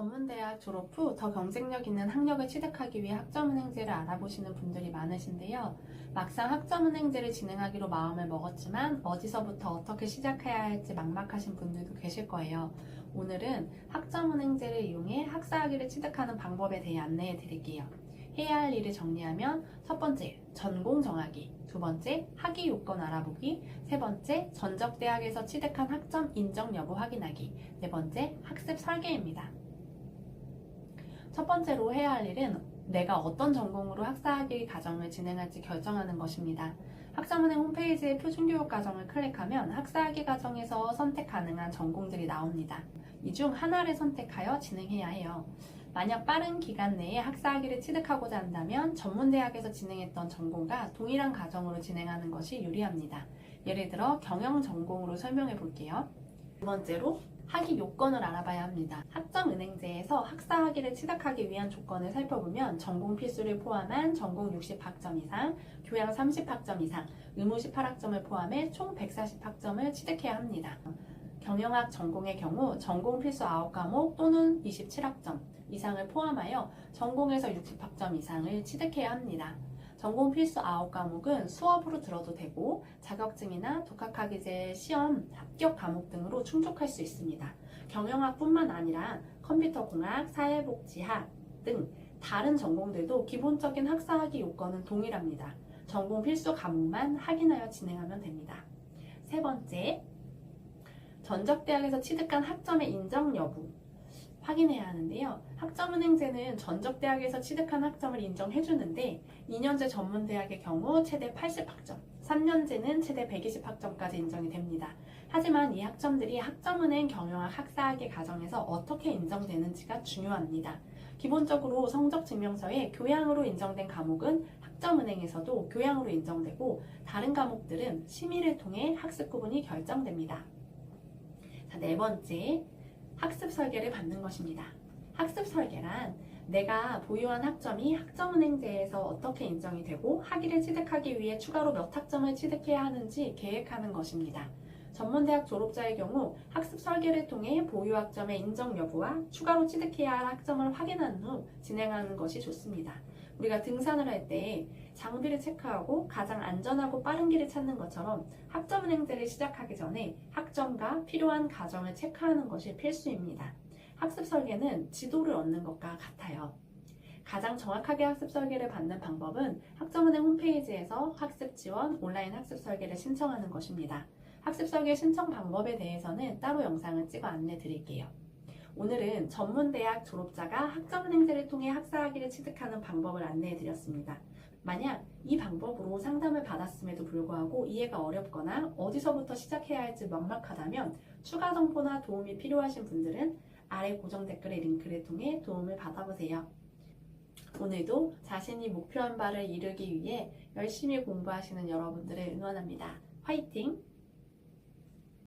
전문대학 졸업 후 더 경쟁력 있는 학력을 취득하기 위해 학점은행제를 알아보시는 분들이 많으신데요. 막상 학점은행제를 진행하기로 마음을 먹었지만 어디서부터 어떻게 시작해야 할지 막막하신 분들도 계실 거예요. 오늘은 학점은행제를 이용해 학사학위를 취득하는 방법에 대해 안내해 드릴게요. 해야 할 일을 정리하면 첫 번째, 전공 정하기. 두 번째, 학위 요건 알아보기. 세 번째, 전적대학에서 취득한 학점 인정 여부 확인하기. 네 번째, 학습 설계입니다. 첫 번째로 해야 할 일은 내가 어떤 전공으로 학사학위 과정을 진행할지 결정하는 것입니다. 학점은행 홈페이지의 표준교육 과정을 클릭하면 학사학위 과정에서 선택 가능한 전공들이 나옵니다. 이 중 하나를 선택하여 진행해야 해요. 만약 빠른 기간 내에 학사학위를 취득하고자 한다면 전문대학에서 진행했던 전공과 동일한 과정으로 진행하는 것이 유리합니다. 예를 들어 경영 전공으로 설명해 볼게요. 두 번째로 학위 요건을 알아봐야 합니다. 학점은행제에서 학사학위를 취득하기 위한 조건을 살펴보면 전공 필수를 포함한 전공 60학점 이상, 교양 30학점 이상, 의무 18학점을 포함해 총 140학점을 취득해야 합니다. 경영학 전공의 경우 전공 필수 9과목 또는 27학점 이상을 포함하여 전공에서 60학점 이상을 취득해야 합니다. 전공 필수 9과목은 수업으로 들어도 되고 자격증이나 독학학위제 시험 합격 과목 등으로 충족할 수 있습니다. 경영학뿐만 아니라 컴퓨터공학, 사회복지학 등 다른 전공들도 기본적인 학사학위 요건은 동일합니다. 전공 필수 과목만 확인하여 진행하면 됩니다. 세 번째, 전적대학에서 취득한 학점의 인정 여부 확인해야 하는데요. 학점은행제는 전적대학에서 취득한 학점을 인정해주는데 2년제 전문대학의 경우 최대 80학점, 3년제는 최대 120학점까지 인정이 됩니다. 하지만 이 학점들이 학점은행 경영학 학사학위 과정에서 어떻게 인정되는지가 중요합니다. 기본적으로 성적증명서에 교양으로 인정된 과목은 학점은행에서도 교양으로 인정되고 다른 과목들은 심의를 통해 학습 구분이 결정됩니다. 자, 네 번째, 학습 설계를 받는 것입니다. 학습 설계란 내가 보유한 학점이 학점은행제에서 어떻게 인정이 되고 학위를 취득하기 위해 추가로 몇 학점을 취득해야 하는지 계획하는 것입니다. 전문대학 졸업자의 경우 학습 설계를 통해 보유 학점의 인정 여부와 추가로 취득해야 할 학점을 확인한 후 진행하는 것이 좋습니다. 우리가 등산을 할 때 장비를 체크하고 가장 안전하고 빠른 길을 찾는 것처럼 학점은행제를 시작하기 전에 학점과 필요한 과정을 체크하는 것이 필수입니다. 학습 설계는 지도를 얻는 것과 같아요. 가장 정확하게 학습 설계를 받는 방법은 학점은행 홈페이지에서 학습 지원 온라인 학습 설계를 신청하는 것입니다. 학습 설계 신청 방법에 대해서는 따로 영상을 찍어 안내 드릴게요. 오늘은 전문대학 졸업자가 학점은행제를 통해 학사학위를 취득하는 방법을 안내해 드렸습니다. 만약 이 방법으로 상담을 받았음에도 불구하고 이해가 어렵거나 어디서부터 시작해야 할지 막막하다면 추가 정보나 도움이 필요하신 분들은 아래 고정 댓글의 링크를 통해 도움을 받아보세요. 오늘도 자신이 목표한 바를 이루기 위해 열심히 공부하시는 여러분들을 응원합니다. 화이팅!